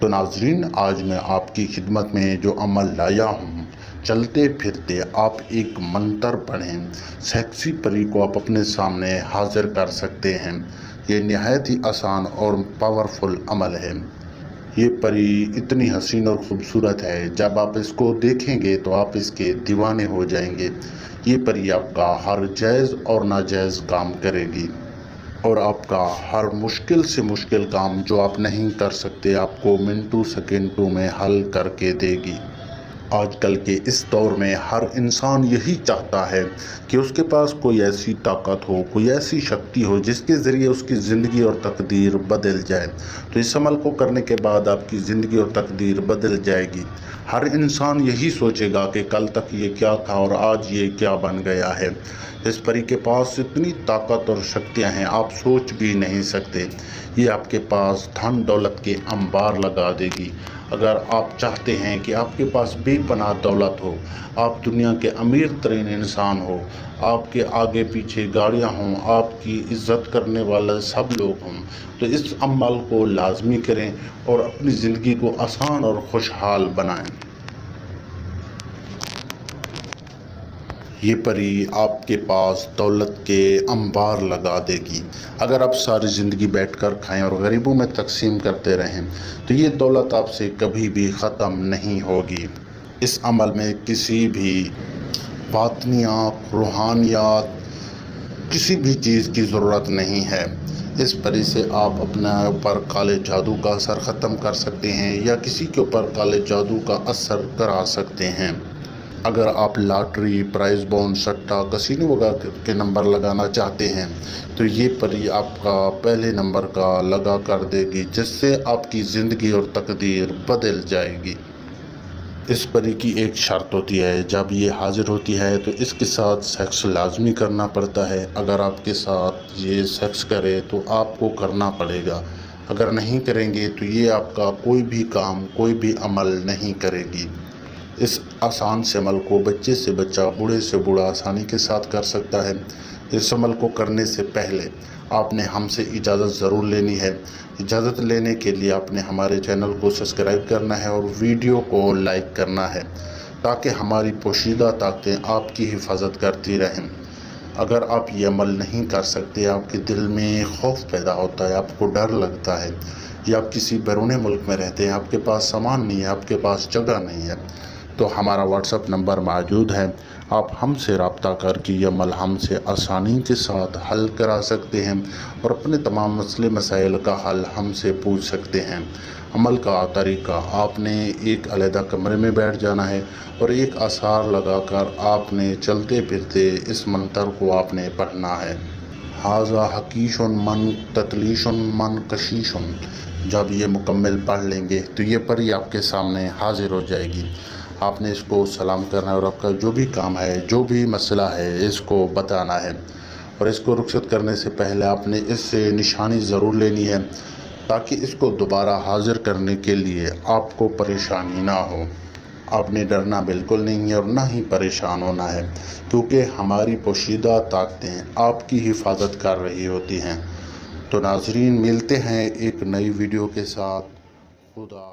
تو ناظرین، آج میں آپ کی خدمت میں جو عمل لایا ہوں، چلتے پھرتے آپ ایک منتر پڑھیں، سیکسی پری کو آپ اپنے سامنے حاضر کر سکتے ہیں۔ یہ نہایت ہی آسان اور پاورفل عمل ہے۔ یہ پری اتنی حسین اور خوبصورت ہے، جب آپ اس کو دیکھیں گے تو آپ اس کے دیوانے ہو جائیں گے۔ یہ پری آپ کا ہر جائز اور ناجائز کام کرے گی، اور آپ کا ہر مشکل سے مشکل کام جو آپ نہیں کر سکتے، آپ کو منٹوں سیکنڈوں میں حل کر کے دے گی۔ آج کل کے اس دور میں ہر انسان یہی چاہتا ہے کہ اس کے پاس کوئی ایسی طاقت ہو، کوئی ایسی شکتی ہو جس کے ذریعے اس کی زندگی اور تقدیر بدل جائے۔ تو اس عمل کو کرنے کے بعد آپ کی زندگی اور تقدیر بدل جائے گی۔ ہر انسان یہی سوچے گا کہ کل تک یہ کیا تھا اور آج یہ کیا بن گیا ہے۔ اس پری کے پاس اتنی طاقت اور شکتیاں ہیں، آپ سوچ بھی نہیں سکتے۔ یہ آپ کے پاس دھن دولت کے انبار لگا دے گی۔ اگر آپ چاہتے ہیں کہ آپ کے پاس بے پناہ دولت ہو، آپ دنیا کے امیر ترین انسان ہو، آپ کے آگے پیچھے گاڑیاں ہوں، آپ کی عزت کرنے والے سب لوگ ہوں، تو اس عمل کو لازمی کریں اور اپنی زندگی کو آسان اور خوشحال بنائیں۔ یہ پری آپ کے پاس دولت کے انبار لگا دے گی۔ اگر آپ ساری زندگی بیٹھ کر کھائیں اور غریبوں میں تقسیم کرتے رہیں تو یہ دولت آپ سے کبھی بھی ختم نہیں ہوگی۔ اس عمل میں کسی بھی باطنیات، روحانیات، کسی بھی چیز کی ضرورت نہیں ہے۔ اس پری سے آپ اپنے اوپر کالے جادو کا اثر ختم کر سکتے ہیں، یا کسی کے اوپر کالے جادو کا اثر کرا سکتے ہیں۔ اگر آپ لاٹری، پرائز بونڈ، سٹہ، کسینو وغیرہ کے نمبر لگانا چاہتے ہیں تو یہ پری آپ کا پہلے نمبر کا لگا کر دے گی، جس سے آپ کی زندگی اور تقدیر بدل جائے گی۔ اس پری کی ایک شرط ہوتی ہے، جب یہ حاضر ہوتی ہے تو اس کے ساتھ سیکس لازمی کرنا پڑتا ہے۔ اگر آپ کے ساتھ یہ سیکس کرے تو آپ کو کرنا پڑے گا، اگر نہیں کریں گے تو یہ آپ کا کوئی بھی کام، کوئی بھی عمل نہیں کرے گی۔ اس آسان سے عمل کو بچے سے بچہ، بوڑھے سے بوڑھا آسانی کے ساتھ کر سکتا ہے۔ اس عمل کو کرنے سے پہلے آپ نے ہم سے اجازت ضرور لینی ہے۔ اجازت لینے کے لیے آپ نے ہمارے چینل کو سبسکرائب کرنا ہے اور ویڈیو کو لائک کرنا ہے، تاکہ ہماری پوشیدہ طاقتیں آپ کی حفاظت کرتی رہیں۔ اگر آپ یہ عمل نہیں کر سکتے، آپ کے دل میں خوف پیدا ہوتا ہے، آپ کو ڈر لگتا ہے، یا آپ کسی بیرون ملک میں رہتے ہیں، آپ کے پاس سامان نہیں ہے، آپ کے پاس جگہ نہیں ہے، تو ہمارا واٹس ایپ نمبر موجود ہے۔ آپ ہم سے رابطہ کر کے یہ عمل ہم سے آسانی کے ساتھ حل کرا سکتے ہیں، اور اپنے تمام مسئلے مسائل کا حل ہم سے پوچھ سکتے ہیں۔ عمل کا طریقہ: آپ نے ایک علیحدہ کمرے میں بیٹھ جانا ہے اور ایک آثار لگا کر آپ نے چلتے پھرتے اس منتر کو آپ نے پڑھنا ہے۔ ھذا حکیش من تتلیش من کشیش۔ جب یہ مکمل پڑھ لیں گے تو یہ پری آپ کے سامنے حاضر ہو جائے گی۔ آپ نے اس کو سلام کرنا ہے اور آپ کا جو بھی کام ہے، جو بھی مسئلہ ہے، اس کو بتانا ہے، اور اس کو رخصت کرنے سے پہلے آپ نے اس سے نشانی ضرور لینی ہے، تاکہ اس کو دوبارہ حاضر کرنے کے لیے آپ کو پریشانی نہ ہو۔ آپ نے ڈرنا بالکل نہیں ہے اور نہ ہی پریشان ہونا ہے، کیونکہ ہماری پوشیدہ طاقتیں آپ کی حفاظت کر رہی ہوتی ہیں۔ تو ناظرین، ملتے ہیں ایک نئی ویڈیو کے ساتھ۔ خدا